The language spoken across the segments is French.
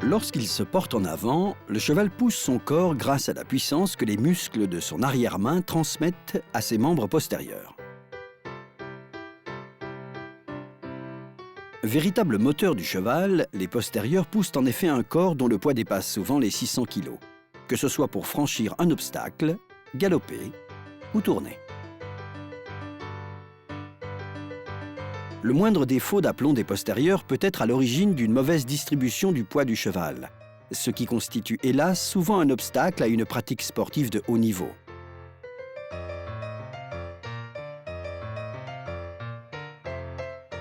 Lorsqu'il se porte en avant, le cheval pousse son corps grâce à la puissance que les muscles de son arrière-main transmettent à ses membres postérieurs. Véritable moteur du cheval, les postérieurs poussent en effet un corps dont le poids dépasse souvent les 600 kg, que ce soit pour franchir un obstacle, galoper ou tourner. Le moindre défaut d'aplomb des postérieurs peut être à l'origine d'une mauvaise distribution du poids du cheval, ce qui constitue hélas souvent un obstacle à une pratique sportive de haut niveau.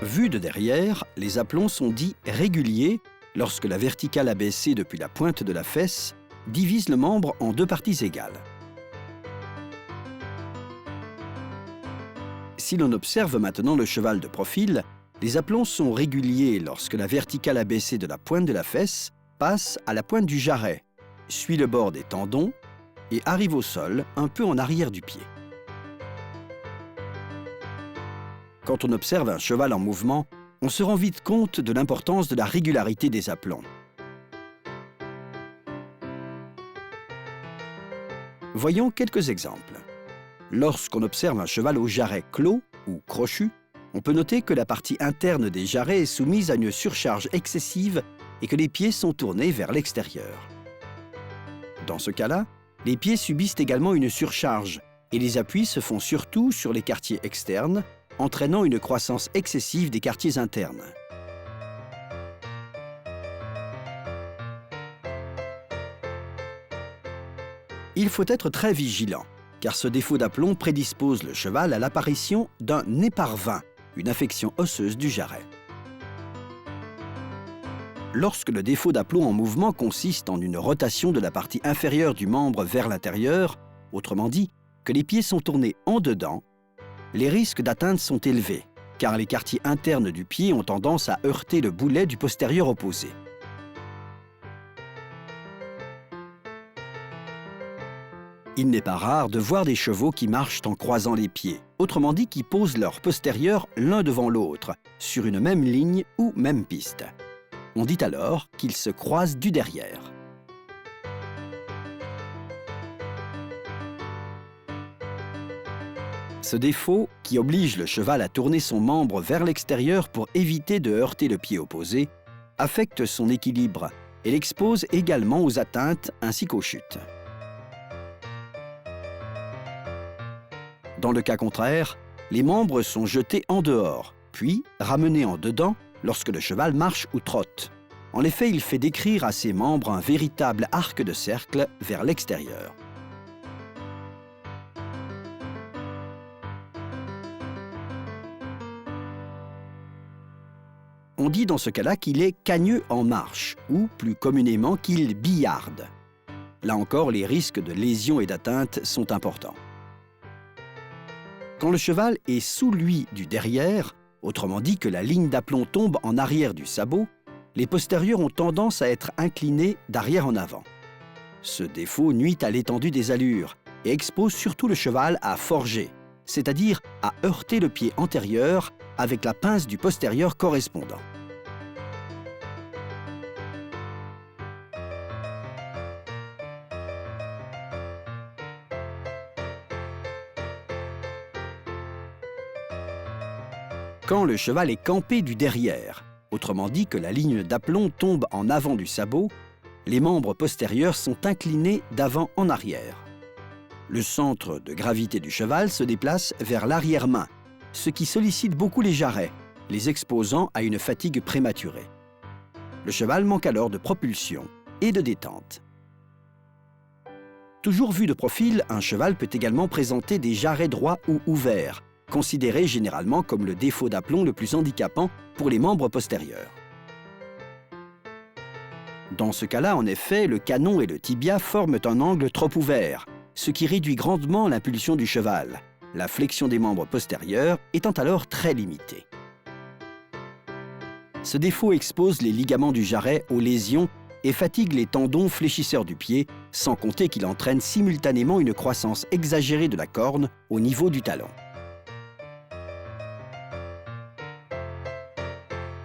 Vus de derrière, les aplombs sont dits réguliers lorsque la verticale abaissée depuis la pointe de la fesse divise le membre en deux parties égales. Si l'on observe maintenant le cheval de profil, les aplombs sont réguliers lorsque la verticale abaissée de la pointe de la fesse passe à la pointe du jarret, suit le bord des tendons et arrive au sol un peu en arrière du pied. Quand on observe un cheval en mouvement, on se rend vite compte de l'importance de la régularité des aplombs. Voyons quelques exemples. Lorsqu'on observe un cheval au jarret clos ou crochu, on peut noter que la partie interne des jarrets est soumise à une surcharge excessive et que les pieds sont tournés vers l'extérieur. Dans ce cas-là, les pieds subissent également une surcharge et les appuis se font surtout sur les quartiers externes, entraînant une croissance excessive des quartiers internes. Il faut être très vigilant, car ce défaut d'aplomb prédispose le cheval à l'apparition d'un éparvin, une affection osseuse du jarret. Lorsque le défaut d'aplomb en mouvement consiste en une rotation de la partie inférieure du membre vers l'intérieur, autrement dit, que les pieds sont tournés en dedans, les risques d'atteinte sont élevés, car les quartiers internes du pied ont tendance à heurter le boulet du postérieur opposé. Il n'est pas rare de voir des chevaux qui marchent en croisant les pieds, autrement dit qui posent leurs postérieurs l'un devant l'autre, sur une même ligne ou même piste. On dit alors qu'ils se croisent du derrière. Ce défaut, qui oblige le cheval à tourner son membre vers l'extérieur pour éviter de heurter le pied opposé, affecte son équilibre et l'expose également aux atteintes ainsi qu'aux chutes. Dans le cas contraire, les membres sont jetés en dehors, puis ramenés en dedans lorsque le cheval marche ou trotte. En effet, il fait décrire à ses membres un véritable arc de cercle vers l'extérieur. On dit dans ce cas-là qu'il est cagneux en marche, ou plus communément qu'il billarde. Là encore, les risques de lésions et d'atteinte sont importants. Quand le cheval est sous lui du derrière, autrement dit que la ligne d'aplomb tombe en arrière du sabot, les postérieurs ont tendance à être inclinés d'arrière en avant. Ce défaut nuit à l'étendue des allures et expose surtout le cheval à forger, c'est-à-dire à heurter le pied antérieur avec la pince du postérieur correspondant. Quand le cheval est campé du derrière, autrement dit que la ligne d'aplomb tombe en avant du sabot, les membres postérieurs sont inclinés d'avant en arrière. Le centre de gravité du cheval se déplace vers l'arrière-main, ce qui sollicite beaucoup les jarrets, les exposant à une fatigue prématurée. Le cheval manque alors de propulsion et de détente. Toujours vu de profil, un cheval peut également présenter des jarrets droits ou ouverts, considéré généralement comme le défaut d'aplomb le plus handicapant pour les membres postérieurs. Dans ce cas-là, en effet, le canon et le tibia forment un angle trop ouvert, ce qui réduit grandement l'impulsion du cheval, la flexion des membres postérieurs étant alors très limitée. Ce défaut expose les ligaments du jarret aux lésions et fatigue les tendons fléchisseurs du pied, sans compter qu'il entraîne simultanément une croissance exagérée de la corne au niveau du talon.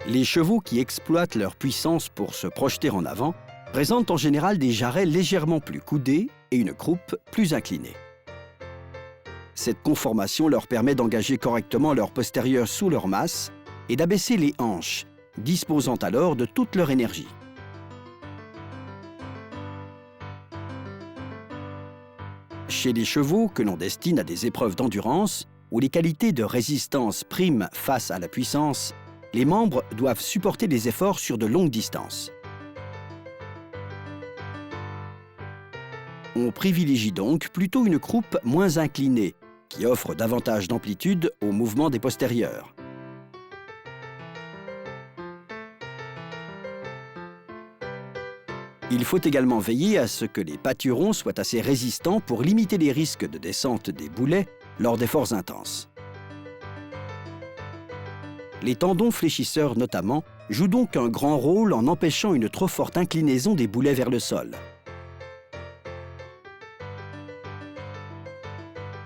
Les chevaux qui exploitent leur puissance pour se projeter en avant présentent en général des jarrets légèrement plus coudés et une croupe plus inclinée. Cette conformation leur permet d'engager correctement leur postérieur sous leur masse et d'abaisser les hanches, disposant alors de toute leur énergie. Chez les chevaux que l'on destine à des épreuves d'endurance, où les qualités de résistance priment face à la puissance, les membres doivent supporter des efforts sur de longues distances. On privilégie donc plutôt une croupe moins inclinée, qui offre davantage d'amplitude au mouvement des postérieurs. Il faut également veiller à ce que les pâturons soient assez résistants pour limiter les risques de descente des boulets lors d'efforts intenses. Les tendons fléchisseurs notamment jouent donc un grand rôle en empêchant une trop forte inclinaison des boulets vers le sol.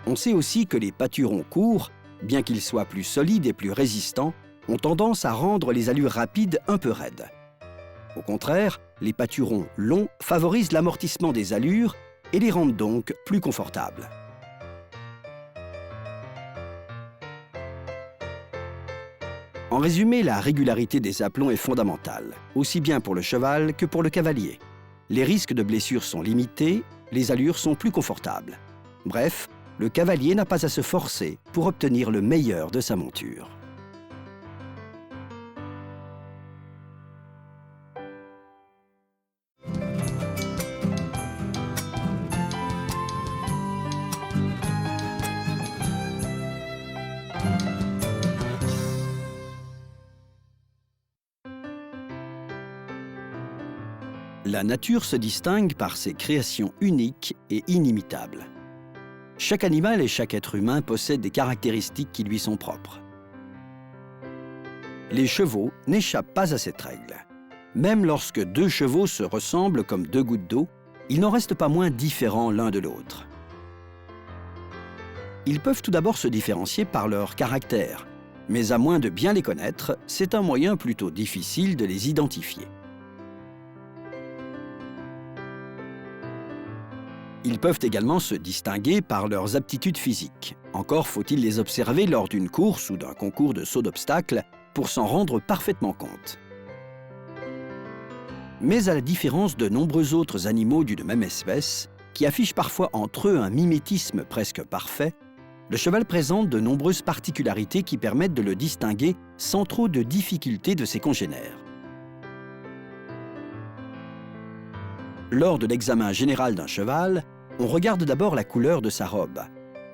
On sait aussi que les pâturons courts, bien qu'ils soient plus solides et plus résistants, ont tendance à rendre les allures rapides un peu raides. Au contraire, les pâturons longs favorisent l'amortissement des allures et les rendent donc plus confortables. En résumé, la régularité des aplombs est fondamentale, aussi bien pour le cheval que pour le cavalier. Les risques de blessures sont limités, les allures sont plus confortables. Bref, le cavalier n'a pas à se forcer pour obtenir le meilleur de sa monture. La nature se distingue par ses créations uniques et inimitables. Chaque animal et chaque être humain possèdent des caractéristiques qui lui sont propres. Les chevaux n'échappent pas à cette règle. Même lorsque deux chevaux se ressemblent comme deux gouttes d'eau, ils n'en restent pas moins différents l'un de l'autre. Ils peuvent tout d'abord se différencier par leur caractère, mais à moins de bien les connaître, c'est un moyen plutôt difficile de les identifier. Ils peuvent également se distinguer par leurs aptitudes physiques. Encore faut-il les observer lors d'une course ou d'un concours de saut d'obstacles pour s'en rendre parfaitement compte. Mais à la différence de nombreux autres animaux d'une même espèce, qui affichent parfois entre eux un mimétisme presque parfait, le cheval présente de nombreuses particularités qui permettent de le distinguer sans trop de difficultés de ses congénères. Lors de l'examen général d'un cheval, on regarde d'abord la couleur de sa robe,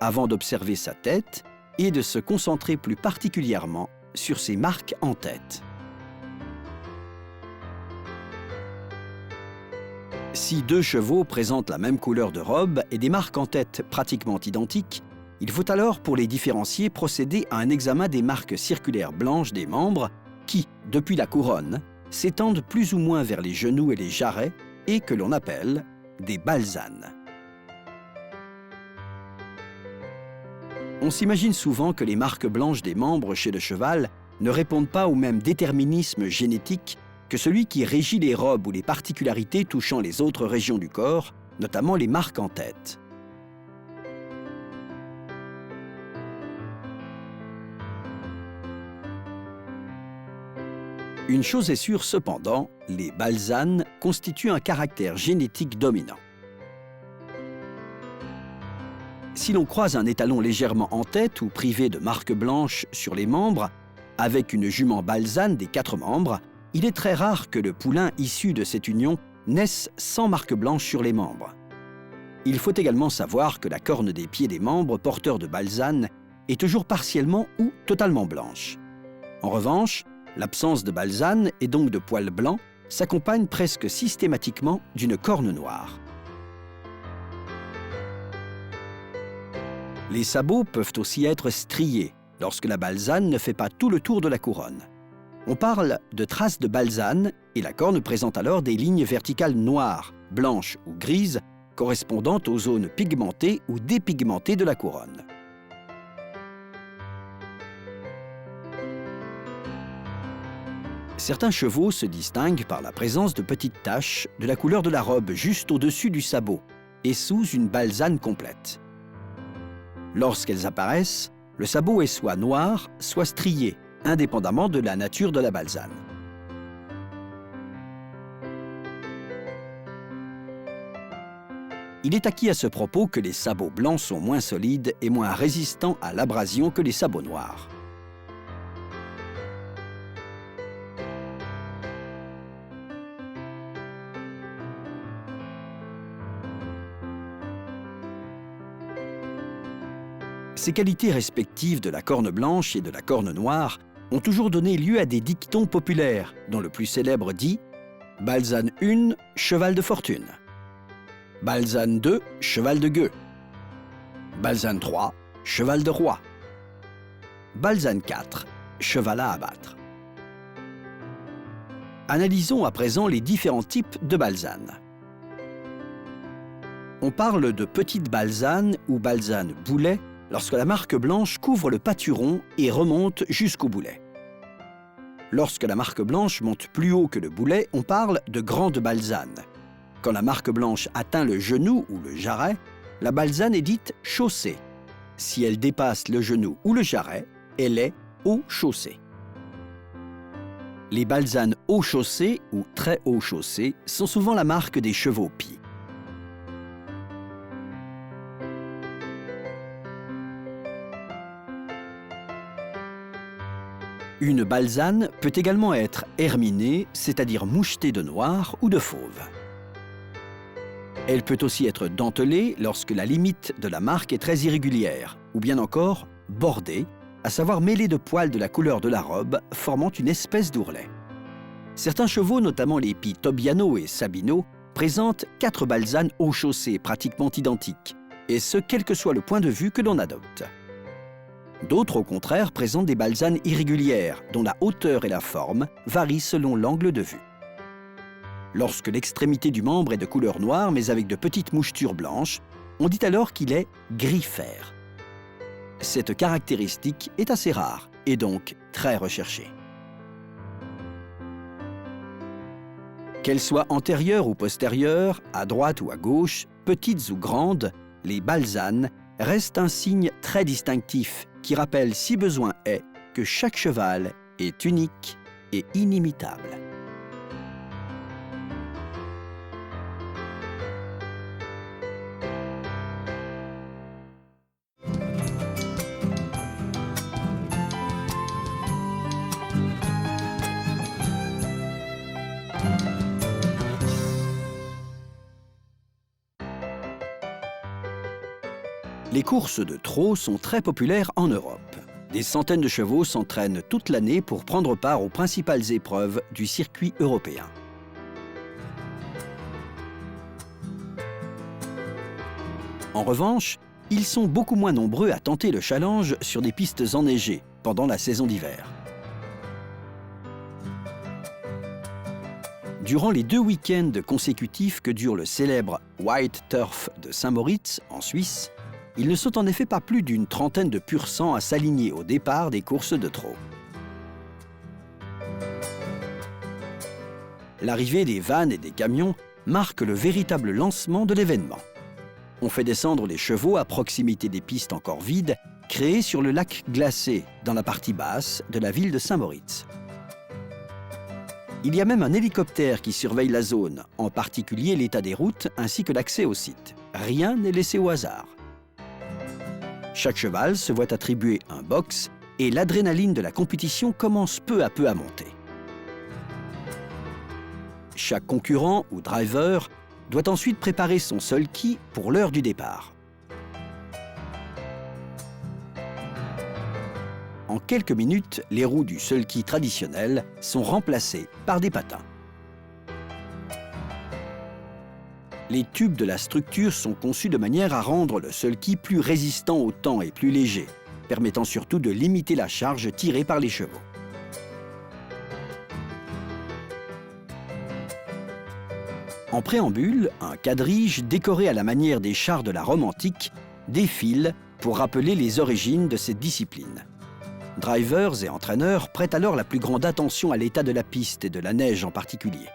avant d'observer sa tête et de se concentrer plus particulièrement sur ses marques en tête. Si deux chevaux présentent la même couleur de robe et des marques en tête pratiquement identiques, il faut alors, pour les différencier, procéder à un examen des marques circulaires blanches des membres qui, depuis la couronne, s'étendent plus ou moins vers les genoux et les jarrets et que l'on appelle des balsanes. On s'imagine souvent que les marques blanches des membres chez le cheval ne répondent pas au même déterminisme génétique que celui qui régit les robes ou les particularités touchant les autres régions du corps, notamment les marques en tête. Une chose est sûre cependant, les balsanes constituent un caractère génétique dominant. Si l'on croise un étalon légèrement en tête ou privé de marques blanches sur les membres, avec une jument balsane des 4 membres, il est très rare que le poulain issu de cette union naisse sans marques blanches sur les membres. Il faut également savoir que la corne des pieds des membres porteurs de balsane est toujours partiellement ou totalement blanche. En revanche, l'absence de balsane et donc de poils blancs s'accompagne presque systématiquement d'une corne noire. Les sabots peuvent aussi être striés lorsque la balsane ne fait pas tout le tour de la couronne. On parle de traces de balsane et la corne présente alors des lignes verticales noires, blanches ou grises correspondant aux zones pigmentées ou dépigmentées de la couronne. Certains chevaux se distinguent par la présence de petites taches de la couleur de la robe juste au-dessus du sabot et sous une balzane complète. Lorsqu'elles apparaissent, le sabot est soit noir, soit strié, indépendamment de la nature de la balzane. Il est acquis à ce propos que les sabots blancs sont moins solides et moins résistants à l'abrasion que les sabots noirs. Ces qualités respectives de la corne blanche et de la corne noire ont toujours donné lieu à des dictons populaires, dont le plus célèbre dit « Balzane 1, cheval de fortune ». Balzane 2, cheval de gueux. Balzane 3, cheval de roi. Balzane 4, cheval à abattre. Analysons à présent les différents types de balzane. On parle de petite balzane ou balzane boulet lorsque la marque blanche couvre le pâturon et remonte jusqu'au boulet. Lorsque la marque blanche monte plus haut que le boulet, on parle de grande balzane. Quand la marque blanche atteint le genou ou le jarret, la balzane est dite chaussée. Si elle dépasse le genou ou le jarret, elle est haut chaussée. Les balzanes haut chaussées ou très haut chaussées sont souvent la marque des chevaux pie. Une balzane peut également être herminée, c'est-à-dire mouchetée de noir ou de fauve. Elle peut aussi être dentelée lorsque la limite de la marque est très irrégulière, ou bien encore bordée, à savoir mêlée de poils de la couleur de la robe, formant une espèce d'ourlet. Certains chevaux, notamment les pies Tobiano et Sabino, présentent 4 balzanes haut chaussées pratiquement identiques, et ce quel que soit le point de vue que l'on adopte. D'autres, au contraire, présentent des balzanes irrégulières, dont la hauteur et la forme varient selon l'angle de vue. Lorsque l'extrémité du membre est de couleur noire, mais avec de petites mouchetures blanches, on dit alors qu'il est gris-fer. Cette caractéristique est assez rare et donc très recherchée. Qu'elles soient antérieures ou postérieures, à droite ou à gauche, petites ou grandes, les balzanes restent un signe très distinctif qui rappelle, si besoin est, que chaque cheval est unique et inimitable. Les courses de trot sont très populaires en Europe. Des centaines de chevaux s'entraînent toute l'année pour prendre part aux principales épreuves du circuit européen. En revanche, ils sont beaucoup moins nombreux à tenter le challenge sur des pistes enneigées pendant la saison d'hiver. Durant les 2 week-ends consécutifs que dure le célèbre White Turf de Saint-Moritz, en Suisse, il ne sont en effet pas plus d'une trentaine de pur sang à s'aligner au départ des courses de trot. L'arrivée des vannes et des camions marque le véritable lancement de l'événement. On fait descendre les chevaux à proximité des pistes encore vides, créées sur le lac glacé, dans la partie basse de la ville de Saint-Moritz. Il y a même un hélicoptère qui surveille la zone, en particulier l'état des routes ainsi que l'accès au site. Rien n'est laissé au hasard. Chaque cheval se voit attribuer un box et l'adrénaline de la compétition commence peu à peu à monter. Chaque concurrent ou driver doit ensuite préparer son sulky pour l'heure du départ. En quelques minutes, les roues du sulky traditionnel sont remplacées par des patins. Les tubes de la structure sont conçus de manière à rendre le sulky plus résistant au temps et plus léger, permettant surtout de limiter la charge tirée par les chevaux. En préambule, un quadrige décoré à la manière des chars de la Rome antique défile pour rappeler les origines de cette discipline. Drivers et entraîneurs prêtent alors la plus grande attention à l'état de la piste et de la neige en particulier.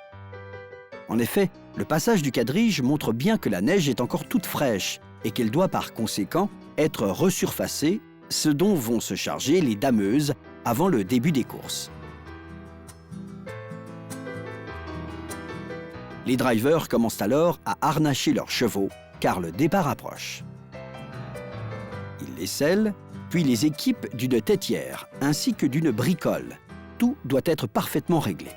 En effet, le passage du quadrige montre bien que la neige est encore toute fraîche et qu'elle doit par conséquent être resurfacée, ce dont vont se charger les dameuses avant le début des courses. Les drivers commencent alors à harnacher leurs chevaux car le départ approche. Ils les scellent, puis les équipent d'une tétière ainsi que d'une bricole. Tout doit être parfaitement réglé.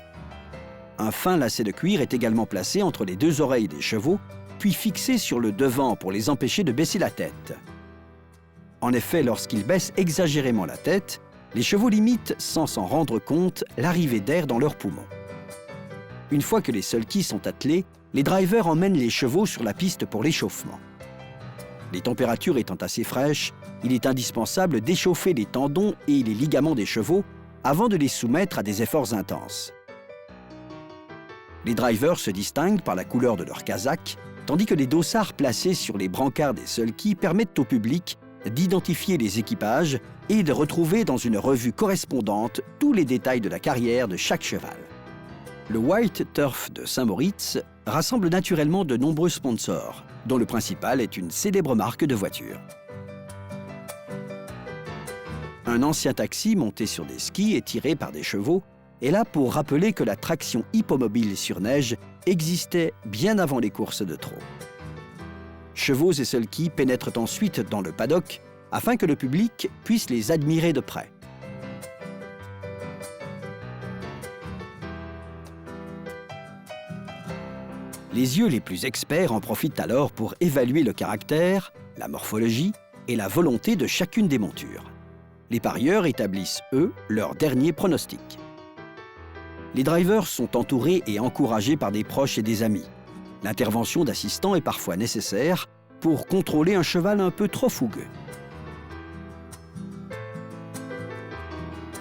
Un fin lacet de cuir est également placé entre les deux oreilles des chevaux, puis fixé sur le devant pour les empêcher de baisser la tête. En effet, lorsqu'ils baissent exagérément la tête, les chevaux limitent, sans s'en rendre compte, l'arrivée d'air dans leurs poumons. Une fois que les sulky sont attelés, les drivers emmènent les chevaux sur la piste pour l'échauffement. Les températures étant assez fraîches, il est indispensable d'échauffer les tendons et les ligaments des chevaux avant de les soumettre à des efforts intenses. Les drivers se distinguent par la couleur de leur casaque, tandis que les dossards placés sur les brancards des sulky permettent au public d'identifier les équipages et de retrouver dans une revue correspondante tous les détails de la carrière de chaque cheval. Le White Turf de Saint-Moritz rassemble naturellement de nombreux sponsors, dont le principal est une célèbre marque de voitures. Un ancien taxi monté sur des skis et tiré par des chevaux est là pour rappeler que la traction hippomobile sur neige existait bien avant les courses de trot. Chevaux et sulky pénètrent ensuite dans le paddock afin que le public puisse les admirer de près. Les yeux les plus experts en profitent alors pour évaluer le caractère, la morphologie et la volonté de chacune des montures. Les parieurs établissent, eux, leur dernier pronostic. Les drivers sont entourés et encouragés par des proches et des amis. L'intervention d'assistants est parfois nécessaire pour contrôler un cheval un peu trop fougueux.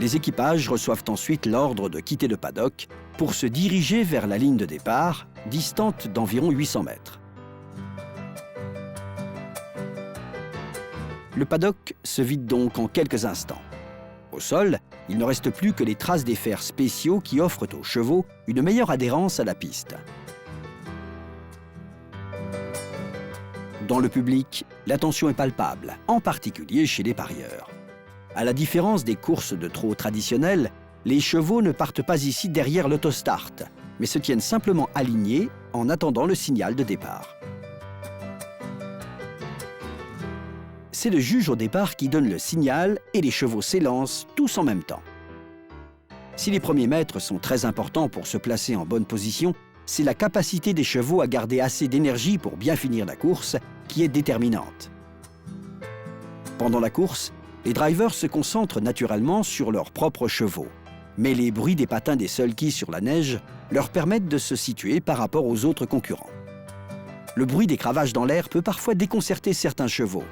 Les équipages reçoivent ensuite l'ordre de quitter le paddock pour se diriger vers la ligne de départ, distante d'environ 800 mètres. Le paddock se vide donc en quelques instants. Au sol, il ne reste plus que les traces des fers spéciaux qui offrent aux chevaux une meilleure adhérence à la piste. Dans le public, l'attention est palpable, en particulier chez les parieurs. À la différence des courses de trot traditionnelles, les chevaux ne partent pas ici derrière l'autostart, mais se tiennent simplement alignés en attendant le signal de départ. C'est le juge au départ qui donne le signal et les chevaux s'élancent tous en même temps. Si les premiers mètres sont très importants pour se placer en bonne position, c'est la capacité des chevaux à garder assez d'énergie pour bien finir la course qui est déterminante. Pendant la course, les drivers se concentrent naturellement sur leurs propres chevaux, mais les bruits des patins des sulky sur la neige leur permettent de se situer par rapport aux autres concurrents. Le bruit des cravaches dans l'air peut parfois déconcerter certains chevaux.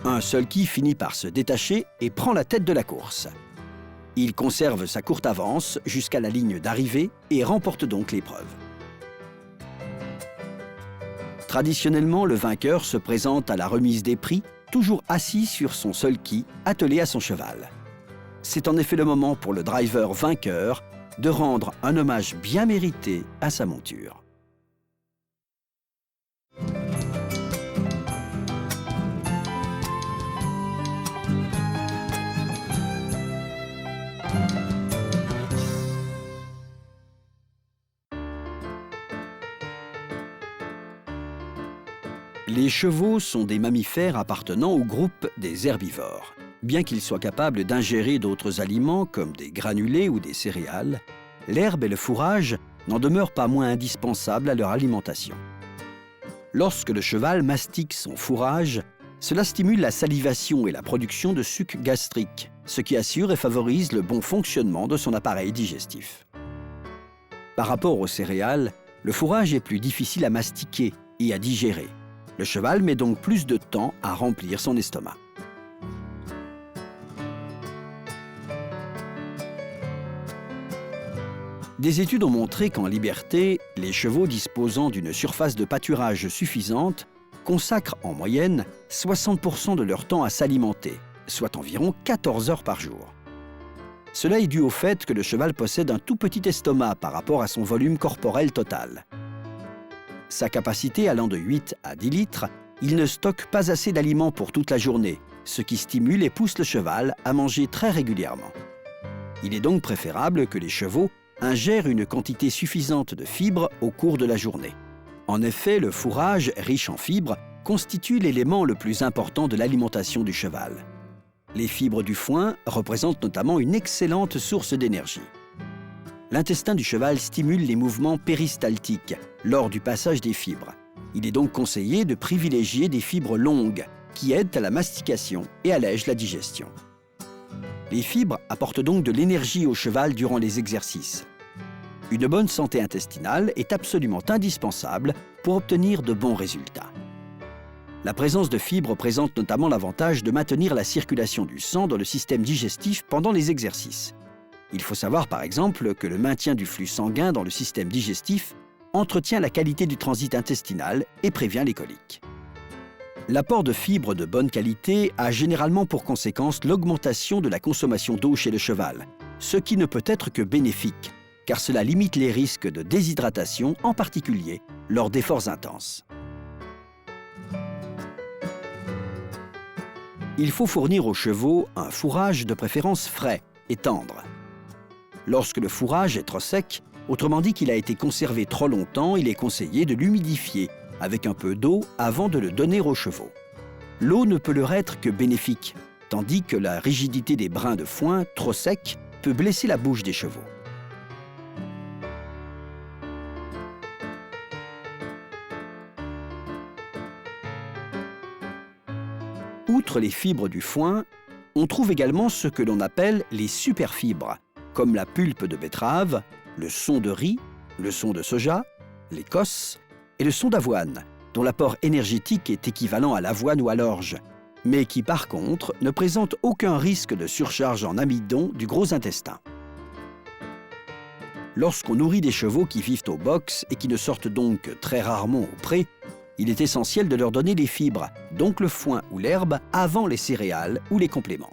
Un sulky finit par se détacher et prend la tête de la course. Il conserve sa courte avance jusqu'à la ligne d'arrivée et remporte donc l'épreuve. Traditionnellement, le vainqueur se présente à la remise des prix, toujours assis sur son sulky, attelé à son cheval. C'est en effet le moment pour le driver vainqueur de rendre un hommage bien mérité à sa monture. Les chevaux sont des mammifères appartenant au groupe des herbivores. Bien qu'ils soient capables d'ingérer d'autres aliments comme des granulés ou des céréales, l'herbe et le fourrage n'en demeurent pas moins indispensables à leur alimentation. Lorsque le cheval mastique son fourrage, cela stimule la salivation et la production de suc gastrique, ce qui assure et favorise le bon fonctionnement de son appareil digestif. Par rapport aux céréales, le fourrage est plus difficile à mastiquer et à digérer. Le cheval met donc plus de temps à remplir son estomac. Des études ont montré qu'en liberté, les chevaux disposant d'une surface de pâturage suffisante consacrent en moyenne 60% de leur temps à s'alimenter, soit environ 14 heures par jour. Cela est dû au fait que le cheval possède un tout petit estomac par rapport à son volume corporel total. Sa capacité allant de 8 à 10 litres, il ne stocke pas assez d'aliments pour toute la journée, ce qui stimule et pousse le cheval à manger très régulièrement. Il est donc préférable que les chevaux ingèrent une quantité suffisante de fibres au cours de la journée. En effet, le fourrage, riche en fibres, constitue l'élément le plus important de l'alimentation du cheval. Les fibres du foin représentent notamment une excellente source d'énergie. L'intestin du cheval stimule les mouvements péristaltiques lors du passage des fibres. Il est donc conseillé de privilégier des fibres longues qui aident à la mastication et allègent la digestion. Les fibres apportent donc de l'énergie au cheval durant les exercices. Une bonne santé intestinale est absolument indispensable pour obtenir de bons résultats. La présence de fibres présente notamment l'avantage de maintenir la circulation du sang dans le système digestif pendant les exercices. Il faut savoir par exemple que le maintien du flux sanguin dans le système digestif entretient la qualité du transit intestinal et prévient les coliques. L'apport de fibres de bonne qualité a généralement pour conséquence l'augmentation de la consommation d'eau chez le cheval, ce qui ne peut être que bénéfique, car cela limite les risques de déshydratation, en particulier lors d'efforts intenses. Il faut fournir aux chevaux un fourrage de préférence frais et tendre. Lorsque le fourrage est trop sec, autrement dit qu'il a été conservé trop longtemps, il est conseillé de l'humidifier avec un peu d'eau avant de le donner aux chevaux. L'eau ne peut leur être que bénéfique, tandis que la rigidité des brins de foin, trop secs, peut blesser la bouche des chevaux. Outre les fibres du foin, on trouve également ce que l'on appelle les superfibres, comme la pulpe de betterave, le son de riz, le son de soja, l'écosse et le son d'avoine, dont l'apport énergétique est équivalent à l'avoine ou à l'orge, mais qui par contre ne présente aucun risque de surcharge en amidon du gros intestin. Lorsqu'on nourrit des chevaux qui vivent au box et qui ne sortent donc très rarement au pré, il est essentiel de leur donner les fibres, donc le foin ou l'herbe, avant les céréales ou les compléments.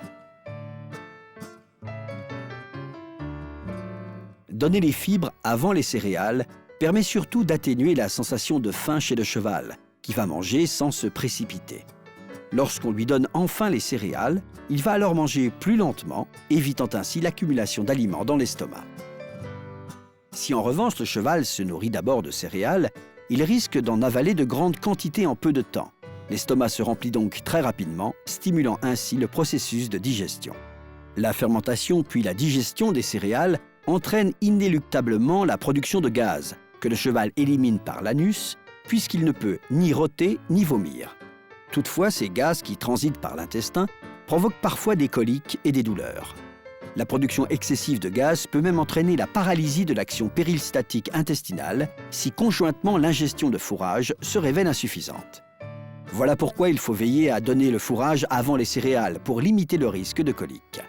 Donner les fibres avant les céréales permet surtout d'atténuer la sensation de faim chez le cheval, qui va manger sans se précipiter. Lorsqu'on lui donne enfin les céréales, il va alors manger plus lentement, évitant ainsi l'accumulation d'aliments dans l'estomac. Si en revanche le cheval se nourrit d'abord de céréales, il risque d'en avaler de grandes quantités en peu de temps. L'estomac se remplit donc très rapidement, stimulant ainsi le processus de digestion. La fermentation puis la digestion des céréales entraînent inéluctablement la production de gaz, que le cheval élimine par l'anus, puisqu'il ne peut ni rôter ni vomir. Toutefois, ces gaz qui transitent par l'intestin provoquent parfois des coliques et des douleurs. La production excessive de gaz peut même entraîner la paralysie de l'action péristaltique intestinale si conjointement l'ingestion de fourrage se révèle insuffisante. Voilà pourquoi il faut veiller à donner le fourrage avant les céréales pour limiter le risque de colique.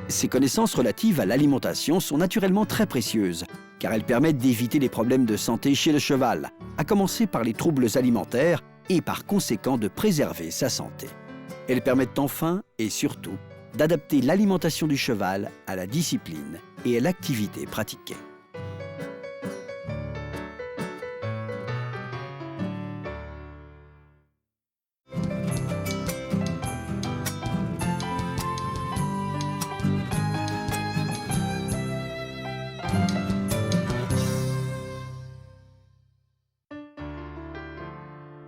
Ces connaissances relatives à l'alimentation sont naturellement très précieuses, car elles permettent d'éviter les problèmes de santé chez le cheval, à commencer par les troubles alimentaires et par conséquent de préserver sa santé. Elles permettent enfin et surtout d'adapter l'alimentation du cheval à la discipline et à l'activité pratiquée.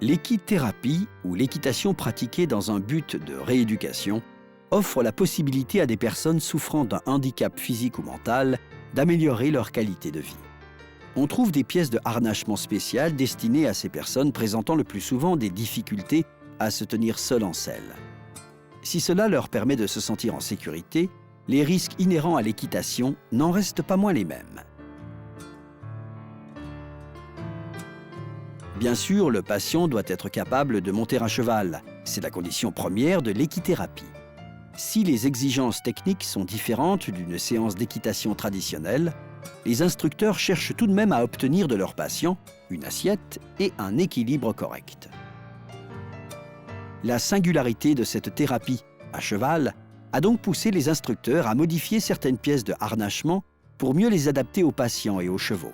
L'équithérapie, ou l'équitation pratiquée dans un but de rééducation, offre la possibilité à des personnes souffrant d'un handicap physique ou mental d'améliorer leur qualité de vie. On trouve des pièces de harnachement spéciales destinées à ces personnes présentant le plus souvent des difficultés à se tenir seules en selle. Si cela leur permet de se sentir en sécurité, les risques inhérents à l'équitation n'en restent pas moins les mêmes. Bien sûr, le patient doit être capable de monter un cheval. C'est la condition première de l'équithérapie. Si les exigences techniques sont différentes d'une séance d'équitation traditionnelle, les instructeurs cherchent tout de même à obtenir de leurs patients une assiette et un équilibre correct. La singularité de cette thérapie à cheval a donc poussé les instructeurs à modifier certaines pièces de harnachement pour mieux les adapter aux patients et aux chevaux.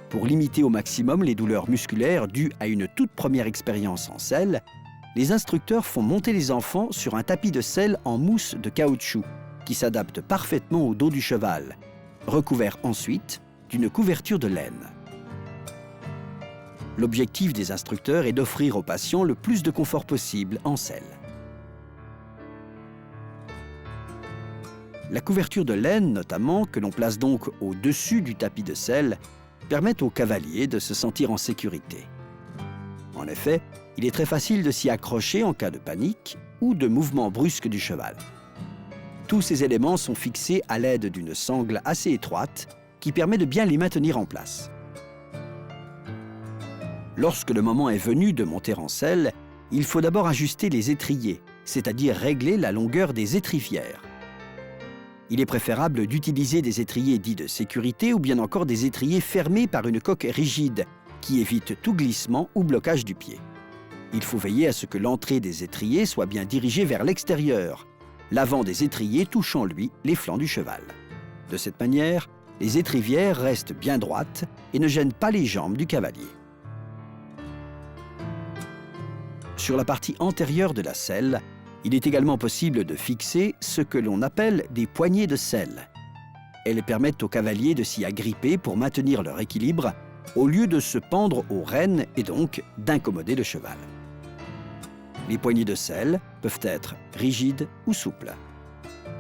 Pour limiter au maximum les douleurs musculaires dues à une toute première expérience en selle, les instructeurs font monter les enfants sur un tapis de selle en mousse de caoutchouc qui s'adapte parfaitement au dos du cheval, recouvert ensuite d'une couverture de laine. L'objectif des instructeurs est d'offrir aux patients le plus de confort possible en selle. La couverture de laine, notamment, que l'on place donc au-dessus du tapis de selle, permet aux cavaliers de se sentir en sécurité. En effet, il est très facile de s'y accrocher en cas de panique ou de mouvement brusque du cheval. Tous ces éléments sont fixés à l'aide d'une sangle assez étroite qui permet de bien les maintenir en place. Lorsque le moment est venu de monter en selle, il faut d'abord ajuster les étriers, c'est-à-dire régler la longueur des étrivières. Il est préférable d'utiliser des étriers dits de sécurité ou bien encore des étriers fermés par une coque rigide qui évite tout glissement ou blocage du pied. Il faut veiller à ce que l'entrée des étriers soit bien dirigée vers l'extérieur, l'avant des étriers touchant, lui, les flancs du cheval. De cette manière, les étrivières restent bien droites et ne gênent pas les jambes du cavalier. Sur la partie antérieure de la selle, il est également possible de fixer ce que l'on appelle des poignées de selle. Elles permettent aux cavaliers de s'y agripper pour maintenir leur équilibre, au lieu de se pendre aux rênes et donc d'incommoder le cheval. Les poignées de selle peuvent être rigides ou souples.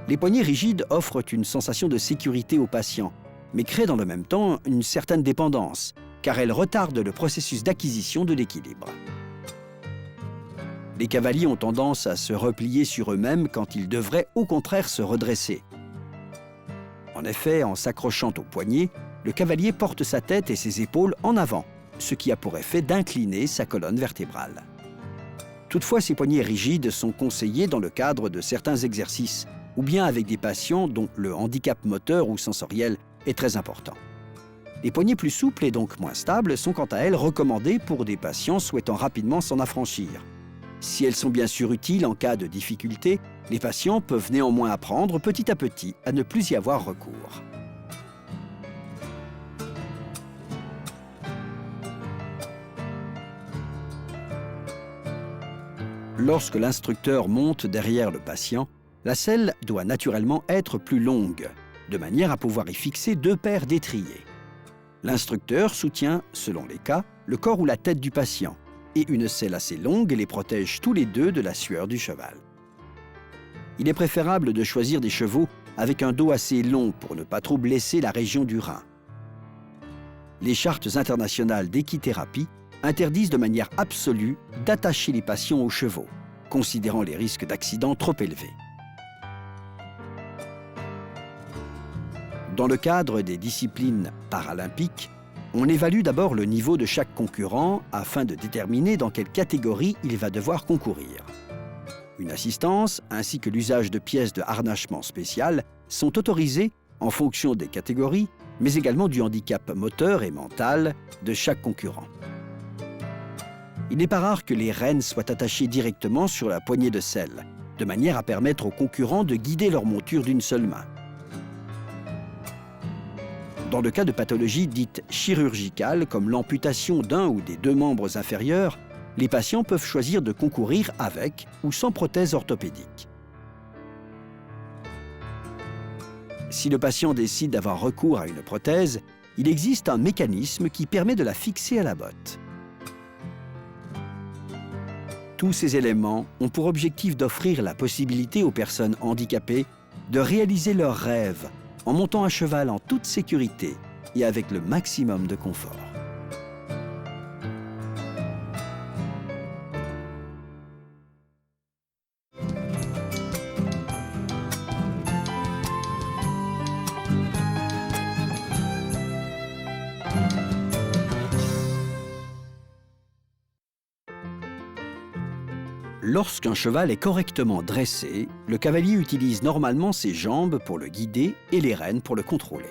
Les poignées rigides offrent une sensation de sécurité aux patients, mais créent dans le même temps une certaine dépendance, car elles retardent le processus d'acquisition de l'équilibre. Les cavaliers ont tendance à se replier sur eux-mêmes quand ils devraient au contraire se redresser. En effet, en s'accrochant aux poignets, le cavalier porte sa tête et ses épaules en avant, ce qui a pour effet d'incliner sa colonne vertébrale. Toutefois, ces poignets rigides sont conseillés dans le cadre de certains exercices, ou bien avec des patients dont le handicap moteur ou sensoriel est très important. Les poignées plus souples et donc moins stables sont quant à elles recommandées pour des patients souhaitant rapidement s'en affranchir. Si elles sont bien sûr utiles en cas de difficulté, les patients peuvent néanmoins apprendre petit à petit à ne plus y avoir recours. Lorsque l'instructeur monte derrière le patient, la selle doit naturellement être plus longue, de manière à pouvoir y fixer 2 paires d'étriers. L'instructeur soutient, selon les cas, le corps ou la tête du patient, et une selle assez longue les protège tous les deux de la sueur du cheval. Il est préférable de choisir des chevaux avec un dos assez long pour ne pas trop blesser la région du rein. Les chartes internationales d'équithérapie interdisent de manière absolue d'attacher les patients aux chevaux, considérant les risques d'accident trop élevés. Dans le cadre des disciplines paralympiques, on évalue d'abord le niveau de chaque concurrent afin de déterminer dans quelle catégorie il va devoir concourir. Une assistance ainsi que l'usage de pièces de harnachement spéciales sont autorisés en fonction des catégories, mais également du handicap moteur et mental de chaque concurrent. Il n'est pas rare que les rênes soient attachées directement sur la poignée de selle, de manière à permettre aux concurrents de guider leur monture d'une seule main. Dans le cas de pathologies dites chirurgicales, comme l'amputation d'un ou des 2 membres inférieurs, les patients peuvent choisir de concourir avec ou sans prothèse orthopédique. Si le patient décide d'avoir recours à une prothèse, il existe un mécanisme qui permet de la fixer à la botte. Tous ces éléments ont pour objectif d'offrir la possibilité aux personnes handicapées de réaliser leurs rêves en montant à cheval en toute sécurité et avec le maximum de confort. Lorsqu'un cheval est correctement dressé, le cavalier utilise normalement ses jambes pour le guider et les rênes pour le contrôler.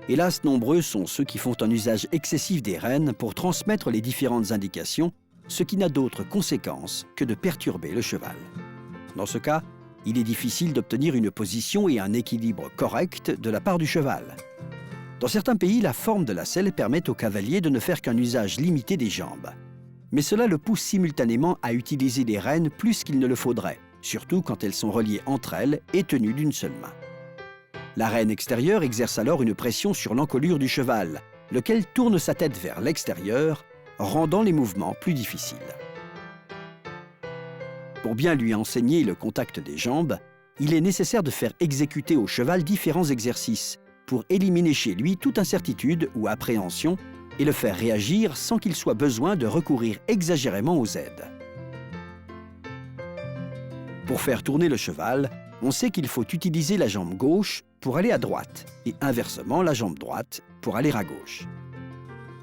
Hélas, nombreux sont ceux qui font un usage excessif des rênes pour transmettre les différentes indications, ce qui n'a d'autre conséquence que de perturber le cheval. Dans ce cas, il est difficile d'obtenir une position et un équilibre correct de la part du cheval. Dans certains pays, la forme de la selle permet au cavalier de ne faire qu'un usage limité des jambes. Mais cela le pousse simultanément à utiliser les rênes plus qu'il ne le faudrait, surtout quand elles sont reliées entre elles et tenues d'une seule main. La rêne extérieure exerce alors une pression sur l'encolure du cheval, lequel tourne sa tête vers l'extérieur, rendant les mouvements plus difficiles. Pour bien lui enseigner le contact des jambes, il est nécessaire de faire exécuter au cheval différents exercices pour éliminer chez lui toute incertitude ou appréhension et le faire réagir sans qu'il soit besoin de recourir exagérément aux aides. Pour faire tourner le cheval, on sait qu'il faut utiliser la jambe gauche pour aller à droite et inversement la jambe droite pour aller à gauche.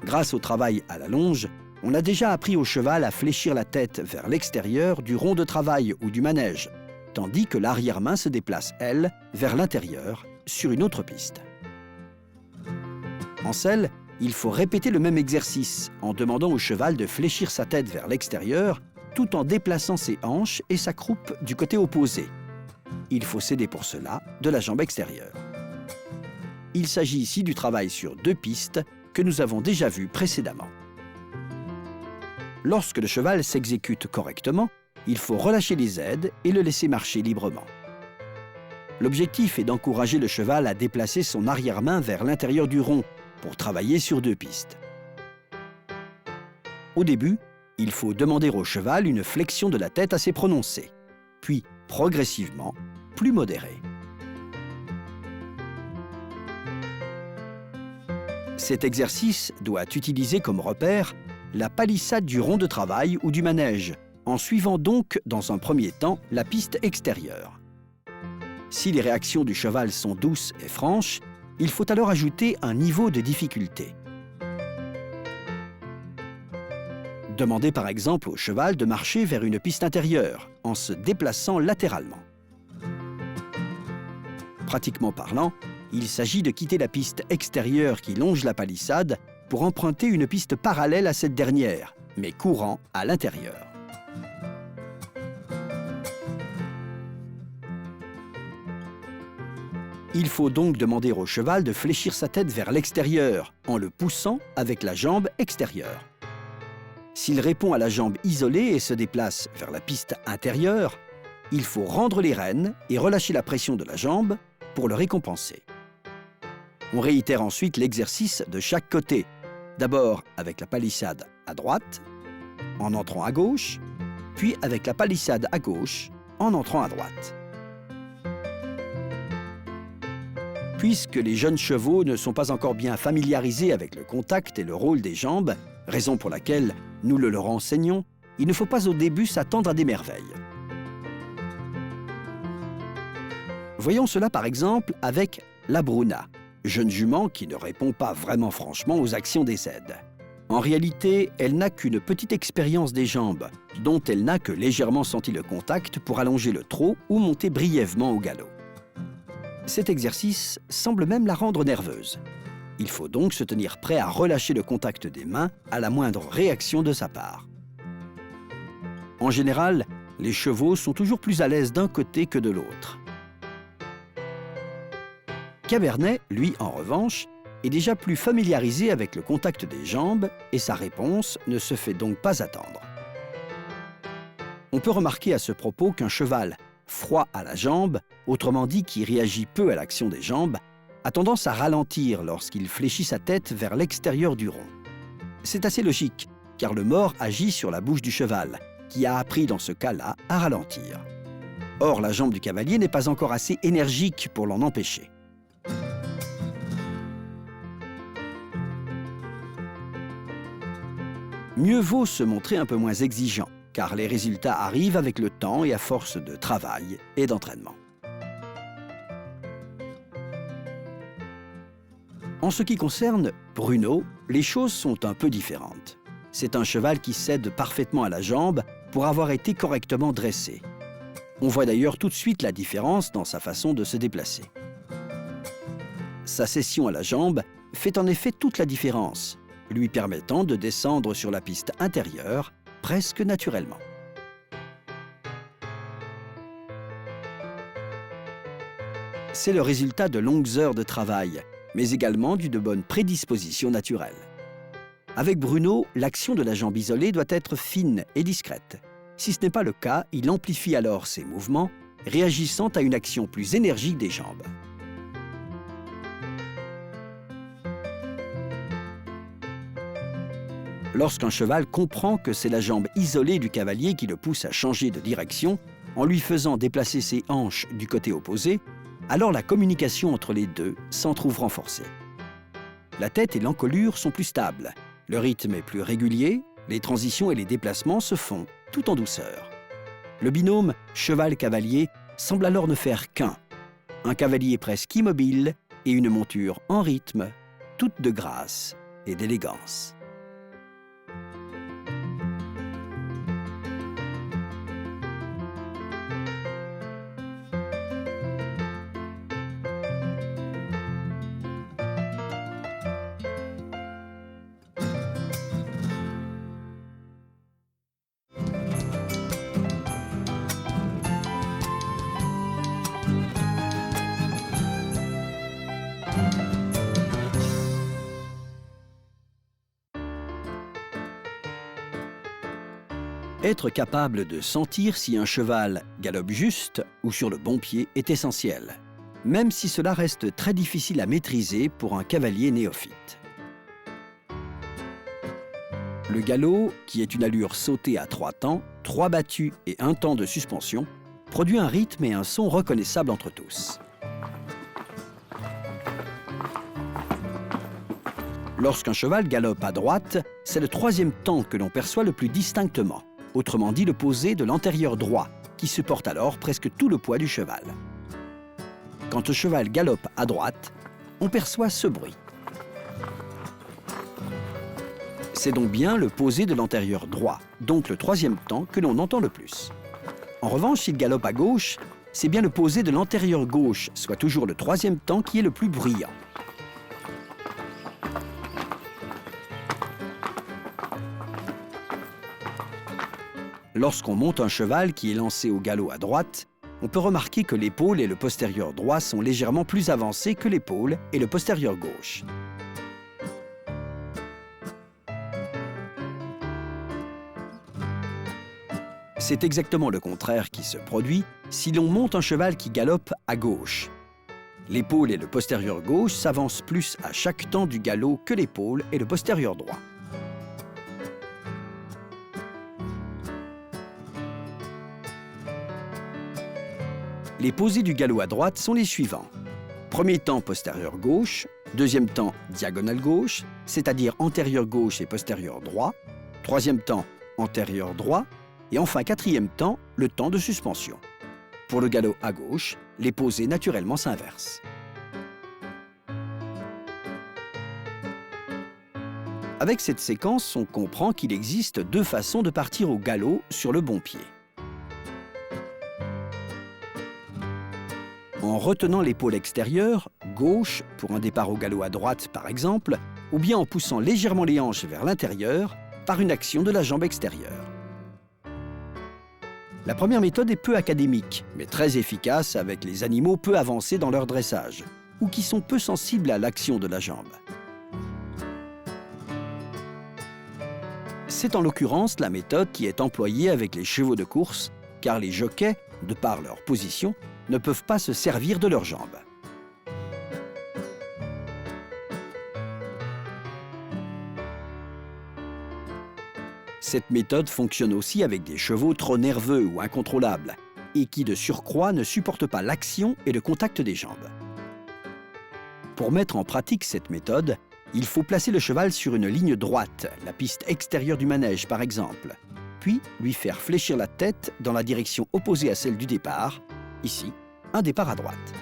Grâce au travail à la longe, on a déjà appris au cheval à fléchir la tête vers l'extérieur du rond de travail ou du manège, tandis que l'arrière-main se déplace, elle, vers l'intérieur, sur une autre piste. En selle, il faut répéter le même exercice en demandant au cheval de fléchir sa tête vers l'extérieur tout en déplaçant ses hanches et sa croupe du côté opposé. Il faut s'aider pour cela de la jambe extérieure. Il s'agit ici du travail sur 2 pistes que nous avons déjà vu précédemment. Lorsque le cheval s'exécute correctement, il faut relâcher les aides et le laisser marcher librement. L'objectif est d'encourager le cheval à déplacer son arrière-main vers l'intérieur du rond pour travailler sur 2 pistes. Au début, il faut demander au cheval une flexion de la tête assez prononcée, puis progressivement plus modérée. Cet exercice doit utiliser comme repère la palissade du rond de travail ou du manège, en suivant donc dans un premier temps la piste extérieure. Si les réactions du cheval sont douces et franches, il faut alors ajouter un niveau de difficulté. Demandez par exemple au cheval de marcher vers une piste intérieure en se déplaçant latéralement. Pratiquement parlant, il s'agit de quitter la piste extérieure qui longe la palissade pour emprunter une piste parallèle à cette dernière, mais courant à l'intérieur. Il faut donc demander au cheval de fléchir sa tête vers l'extérieur en le poussant avec la jambe extérieure. S'il répond à la jambe isolée et se déplace vers la piste intérieure, il faut rendre les rênes et relâcher la pression de la jambe pour le récompenser. On réitère ensuite l'exercice de chaque côté, d'abord avec la palissade à droite, en entrant à gauche, puis avec la palissade à gauche, en entrant à droite. Puisque les jeunes chevaux ne sont pas encore bien familiarisés avec le contact et le rôle des jambes, raison pour laquelle nous le leur enseignons, il ne faut pas au début s'attendre à des merveilles. Voyons cela par exemple avec la Bruna, jeune jument qui ne répond pas vraiment franchement aux actions des aides. En réalité, elle n'a qu'une petite expérience des jambes, dont elle n'a que légèrement senti le contact pour allonger le trot ou monter brièvement au galop. Cet exercice semble même la rendre nerveuse. Il faut donc se tenir prêt à relâcher le contact des mains à la moindre réaction de sa part. En général, les chevaux sont toujours plus à l'aise d'un côté que de l'autre. Cabernet, lui, en revanche, est déjà plus familiarisé avec le contact des jambes et sa réponse ne se fait donc pas attendre. On peut remarquer à ce propos qu'un cheval froid à la jambe, autrement dit qui réagit peu à l'action des jambes, a tendance à ralentir lorsqu'il fléchit sa tête vers l'extérieur du rond. C'est assez logique, car le mors agit sur la bouche du cheval, qui a appris dans ce cas-là à ralentir. Or, la jambe du cavalier n'est pas encore assez énergique pour l'en empêcher. Mieux vaut se montrer un peu moins exigeant, car les résultats arrivent avec le temps et à force de travail et d'entraînement. En ce qui concerne Bruno, les choses sont un peu différentes. C'est un cheval qui cède parfaitement à la jambe pour avoir été correctement dressé. On voit d'ailleurs tout de suite la différence dans sa façon de se déplacer. Sa cession à la jambe fait en effet toute la différence, lui permettant de descendre sur la piste intérieure presque naturellement. C'est le résultat de longues heures de travail, mais également d'une bonne prédisposition naturelle. Avec Bruno, l'action de la jambe isolée doit être fine et discrète. Si ce n'est pas le cas, il amplifie alors ses mouvements, réagissant à une action plus énergique des jambes. Lorsqu'un cheval comprend que c'est la jambe isolée du cavalier qui le pousse à changer de direction, en lui faisant déplacer ses hanches du côté opposé, alors la communication entre les deux s'en trouve renforcée. La tête et l'encolure sont plus stables, le rythme est plus régulier, les transitions et les déplacements se font tout en douceur. Le binôme cheval-cavalier semble alors ne faire qu'un. Un cavalier presque immobile et une monture en rythme, toute de grâce et d'élégance. Être capable de sentir si un cheval galope juste ou sur le bon pied est essentiel, même si cela reste très difficile à maîtriser pour un cavalier néophyte. Le galop, qui est une allure sautée à 3 temps, 3 battus et 1 temps de suspension, produit un rythme et un son reconnaissables entre tous. Lorsqu'un cheval galope à droite, c'est le 3e temps que l'on perçoit le plus distinctement. Autrement dit le posé de l'antérieur droit, qui supporte alors presque tout le poids du cheval. Quand le cheval galope à droite, on perçoit ce bruit. C'est donc bien le posé de l'antérieur droit, donc le 3e temps, que l'on entend le plus. En revanche, s'il galope à gauche, c'est bien le posé de l'antérieur gauche, soit toujours le 3e temps, qui est le plus bruyant. Lorsqu'on monte un cheval qui est lancé au galop à droite, on peut remarquer que l'épaule et le postérieur droit sont légèrement plus avancés que l'épaule et le postérieur gauche. C'est exactement le contraire qui se produit si l'on monte un cheval qui galope à gauche. L'épaule et le postérieur gauche s'avancent plus à chaque temps du galop que l'épaule et le postérieur droit. Les posés du galop à droite sont les suivants. Premier temps postérieur gauche, 2e temps diagonale gauche, c'est-à-dire antérieur gauche et postérieur droit, 3e temps antérieur droit, et enfin 4e temps, le temps de suspension. Pour le galop à gauche, les posés naturellement s'inversent. Avec cette séquence, on comprend qu'il existe 2 façons de partir au galop sur le bon pied. En retenant l'épaule extérieure, gauche, pour un départ au galop à droite par exemple, ou bien en poussant légèrement les hanches vers l'intérieur par une action de la jambe extérieure. La première méthode est peu académique, mais très efficace avec les animaux peu avancés dans leur dressage, ou qui sont peu sensibles à l'action de la jambe. C'est en l'occurrence la méthode qui est employée avec les chevaux de course, car les jockeys, de par leur position, ne peuvent pas se servir de leurs jambes. Cette méthode fonctionne aussi avec des chevaux trop nerveux ou incontrôlables, et qui de surcroît ne supportent pas l'action et le contact des jambes. Pour mettre en pratique cette méthode, il faut placer le cheval sur une ligne droite, la piste extérieure du manège par exemple, puis lui faire fléchir la tête dans la direction opposée à celle du départ, ici, un départ à droite.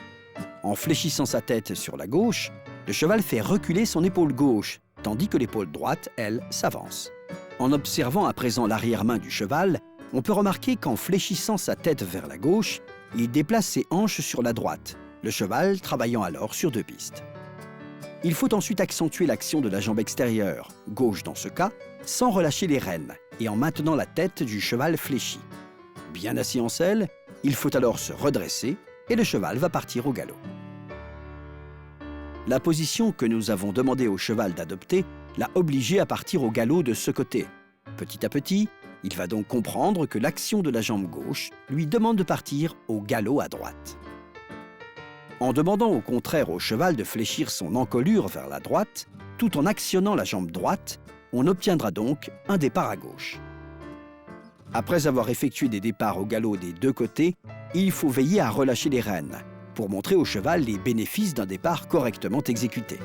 En fléchissant sa tête sur la gauche, le cheval fait reculer son épaule gauche, tandis que l'épaule droite, elle, s'avance. En observant à présent l'arrière-main du cheval, On peut remarquer qu'en fléchissant sa tête vers la gauche, il déplace ses hanches sur la droite, le cheval travaillant alors sur 2 pistes. Il faut ensuite accentuer l'action de la jambe extérieure, gauche dans ce cas, sans relâcher les rênes et en maintenant la tête du cheval fléchie. Bien assis en selle, il faut alors se redresser et le cheval va partir au galop. La position que nous avons demandé au cheval d'adopter l'a obligé à partir au galop de ce côté. Petit à petit, il va donc comprendre que l'action de la jambe gauche lui demande de partir au galop à droite. En demandant au contraire au cheval de fléchir son encolure vers la droite, tout en actionnant la jambe droite, on obtiendra donc un départ à gauche. Après avoir effectué des départs au galop des 2 côtés, il faut veiller à relâcher les rênes pour montrer au cheval les bénéfices d'un départ correctement exécuté.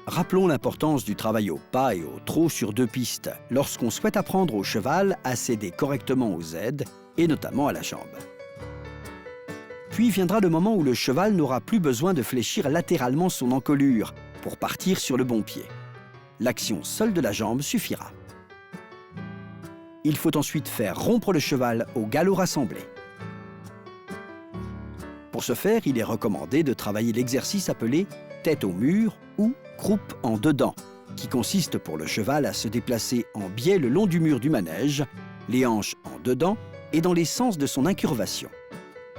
Rappelons l'importance du travail au pas et au trot sur 2 pistes lorsqu'on souhaite apprendre au cheval à céder correctement aux aides et notamment à la jambe. Puis viendra le moment où le cheval n'aura plus besoin de fléchir latéralement son encolure pour partir sur le bon pied. L'action seule de la jambe suffira. Il faut ensuite faire rompre le cheval au galop rassemblé. Pour ce faire, il est recommandé de travailler l'exercice appelé tête au mur ou croupe en dedans, qui consiste pour le cheval à se déplacer en biais le long du mur du manège, les hanches en dedans et dans les sens de son incurvation.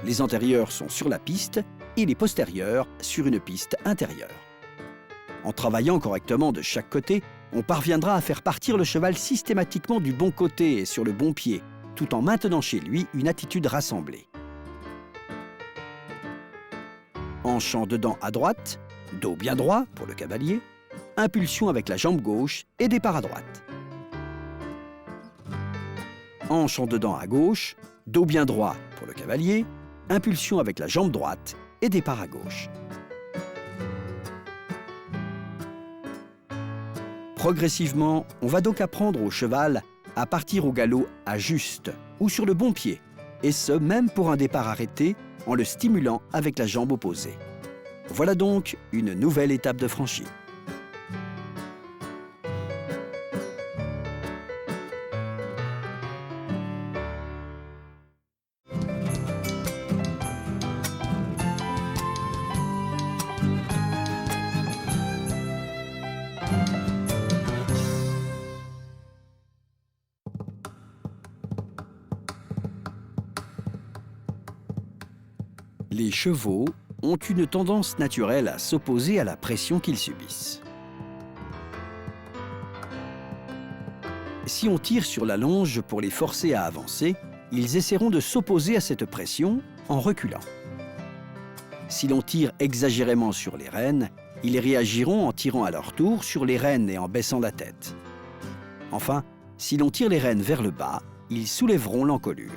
Les antérieurs sont sur la piste et les postérieurs sur une piste intérieure. En travaillant correctement de chaque côté, on parviendra à faire partir le cheval systématiquement du bon côté et sur le bon pied, tout en maintenant chez lui une attitude rassemblée. Hanche en dedans à droite, dos bien droit pour le cavalier, impulsion avec la jambe gauche et départ à droite. Hanche en dedans à gauche, dos bien droit pour le cavalier, impulsion avec la jambe droite et départ à gauche. Progressivement, on va donc apprendre au cheval à partir au galop à juste ou sur le bon pied, et ce même pour un départ arrêté en le stimulant avec la jambe opposée. Voilà donc une nouvelle étape de franchie. Les chevaux ont une tendance naturelle à s'opposer à la pression qu'ils subissent. Si on tire sur la longe pour les forcer à avancer, ils essaieront de s'opposer à cette pression en reculant. Si l'on tire exagérément sur les rênes, ils réagiront en tirant à leur tour sur les rênes et en baissant la tête. Enfin, si l'on tire les rênes vers le bas, ils soulèveront l'encolure.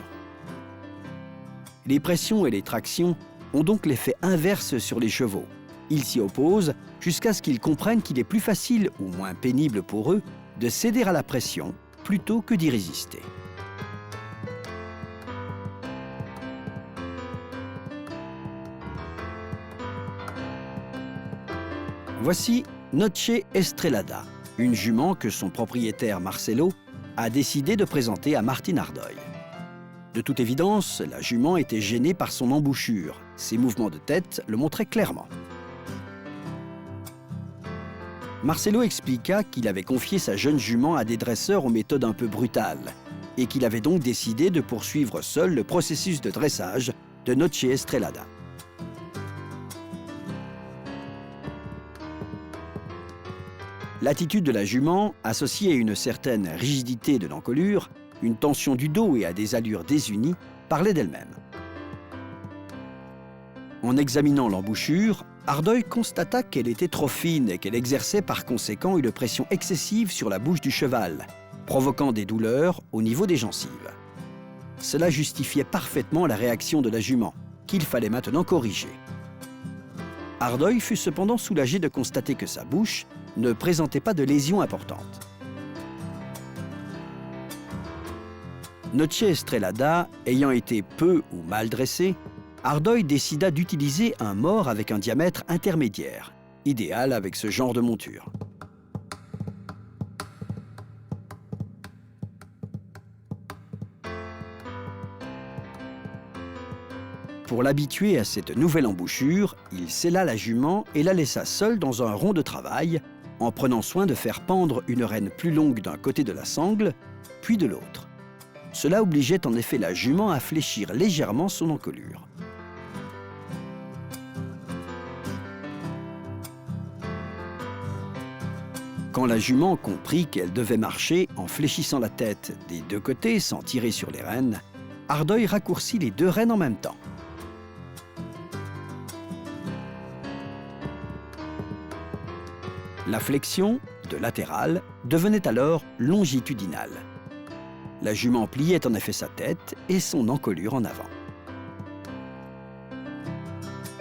Les pressions et les tractions ont donc l'effet inverse sur les chevaux. Ils s'y opposent jusqu'à ce qu'ils comprennent qu'il est plus facile ou moins pénible pour eux de céder à la pression plutôt que d'y résister. Voici Noche Estrellada, une jument que son propriétaire Marcelo a décidé de présenter à Martín Ardoy. De toute évidence, la jument était gênée par son embouchure. Ses mouvements de tête le montraient clairement. Marcelo expliqua qu'il avait confié sa jeune jument à des dresseurs aux méthodes un peu brutales et qu'il avait donc décidé de poursuivre seul le processus de dressage de Noche Estrellada. L'attitude de la jument, associée à une certaine rigidité de l'encolure, une tension du dos et à des allures désunies, parlait d'elle-même. En examinant l'embouchure, Ardoy constata qu'elle était trop fine et qu'elle exerçait par conséquent une pression excessive sur la bouche du cheval, provoquant des douleurs au niveau des gencives. Cela justifiait parfaitement la réaction de la jument, qu'il fallait maintenant corriger. Ardoy fut cependant soulagé de constater que sa bouche ne présentait pas de lésions importantes. Noche Estrellada ayant été peu ou mal dressée, Ardoy décida d'utiliser un mors avec un diamètre intermédiaire, idéal avec ce genre de monture. Pour l'habituer à cette nouvelle embouchure, il sella la jument et la laissa seule dans un rond de travail, en prenant soin de faire pendre une renne plus longue d'un côté de la sangle, puis de l'autre. Cela obligeait en effet la jument à fléchir légèrement son encolure. Quand la jument comprit qu'elle devait marcher en fléchissant la tête des deux côtés sans tirer sur les rênes, Ardeuil raccourcit les deux rênes en même temps. La flexion, de latérale, devenait alors longitudinale. La jument pliait en effet sa tête et son encolure en avant.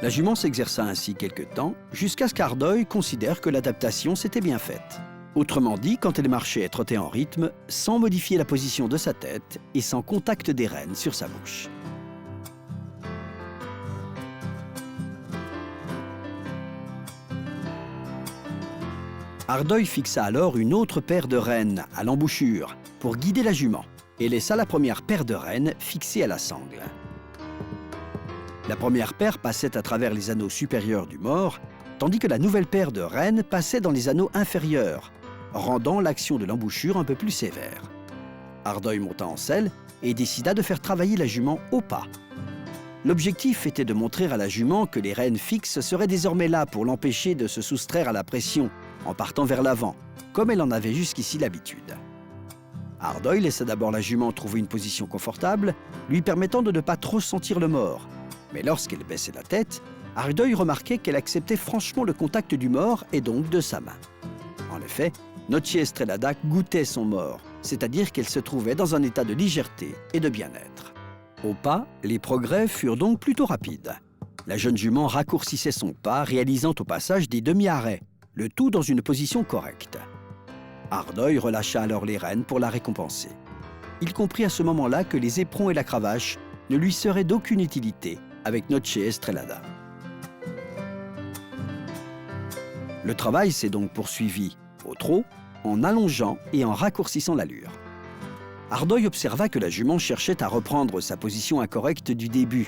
La jument s'exerça ainsi quelque temps, jusqu'à ce qu'Ardeuil considère que l'adaptation s'était bien faite. Autrement dit, quand elle marchait et trottait en rythme, sans modifier la position de sa tête et sans contact des rênes sur sa bouche. Ardeuil fixa alors une autre paire de rênes à l'embouchure pour guider la jument et laissa la première paire de rênes fixée à la sangle. La première paire passait à travers les anneaux supérieurs du mors, tandis que la nouvelle paire de rênes passait dans les anneaux inférieurs, rendant l'action de l'embouchure un peu plus sévère. Ardeuil monta en selle et décida de faire travailler la jument au pas. L'objectif était de montrer à la jument que les rênes fixes seraient désormais là pour l'empêcher de se soustraire à la pression en partant vers l'avant, comme elle en avait jusqu'ici l'habitude. Ardeuil laissa d'abord la jument trouver une position confortable, lui permettant de ne pas trop sentir le mors. Mais lorsqu'elle baissait la tête, Ardeuil remarquait qu'elle acceptait franchement le contact du mors et donc de sa main. En effet, Noce Estrellada goûtait son mors, c'est-à-dire qu'elle se trouvait dans un état de légèreté et de bien-être. Au pas, les progrès furent donc plutôt rapides. La jeune jument raccourcissait son pas, réalisant au passage des demi-arrêts, le tout dans une position correcte. Ardeuil relâcha alors les rênes pour la récompenser. Il comprit à ce moment-là que les éperons et la cravache ne lui seraient d'aucune utilité avec Noce Estrellada. Le travail s'est donc poursuivi au trot, en allongeant et en raccourcissant l'allure. Ardeuil observa que la jument cherchait à reprendre sa position incorrecte du début,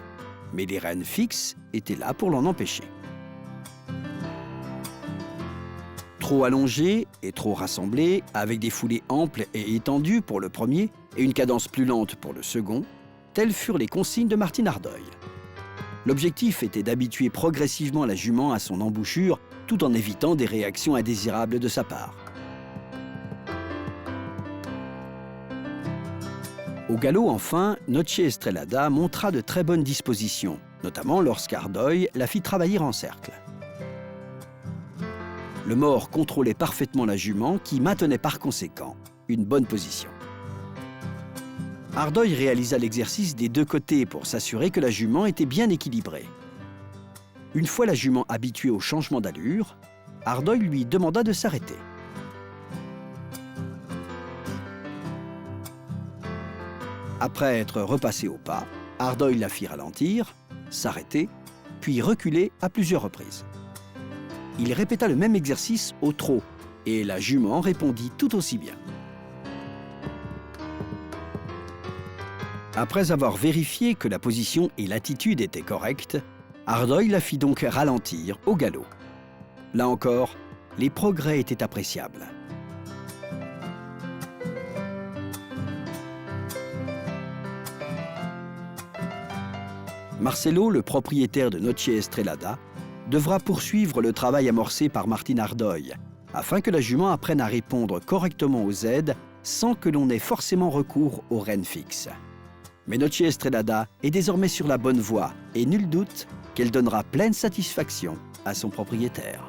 mais les rênes fixes étaient là pour l'en empêcher. Trop allongé et trop rassemblé, avec des foulées amples et étendues pour le premier et une cadence plus lente pour le second, telles furent les consignes de Martine Ardeuil. L'objectif était d'habituer progressivement la jument à son embouchure tout en évitant des réactions indésirables de sa part. Au galop, enfin, Noce Estrellada montra de très bonnes dispositions, notamment lorsqu'Ardeuil la fit travailler en cercle. Le mors contrôlait parfaitement la jument qui maintenait par conséquent une bonne position. Ardeuil réalisa l'exercice des deux côtés pour s'assurer que la jument était bien équilibrée. Une fois la jument habituée au changement d'allure, Ardeuil lui demanda de s'arrêter. Après être repassé au pas, Ardeuil la fit ralentir, s'arrêter, puis reculer à plusieurs reprises. Il répéta le même exercice au trot, et la jument répondit tout aussi bien. Après avoir vérifié que la position et l'attitude étaient correctes, Ardeuil la fit donc ralentir au galop. Là encore, les progrès étaient appréciables. Marcelo, le propriétaire de Noce Estrellada, devra poursuivre le travail amorcé par Martine Ardeuil, afin que la jument apprenne à répondre correctement aux aides sans que l'on ait forcément recours aux rênes fixes. Mais Noce Estrellada est désormais sur la bonne voie et nul doute qu'elle donnera pleine satisfaction à son propriétaire.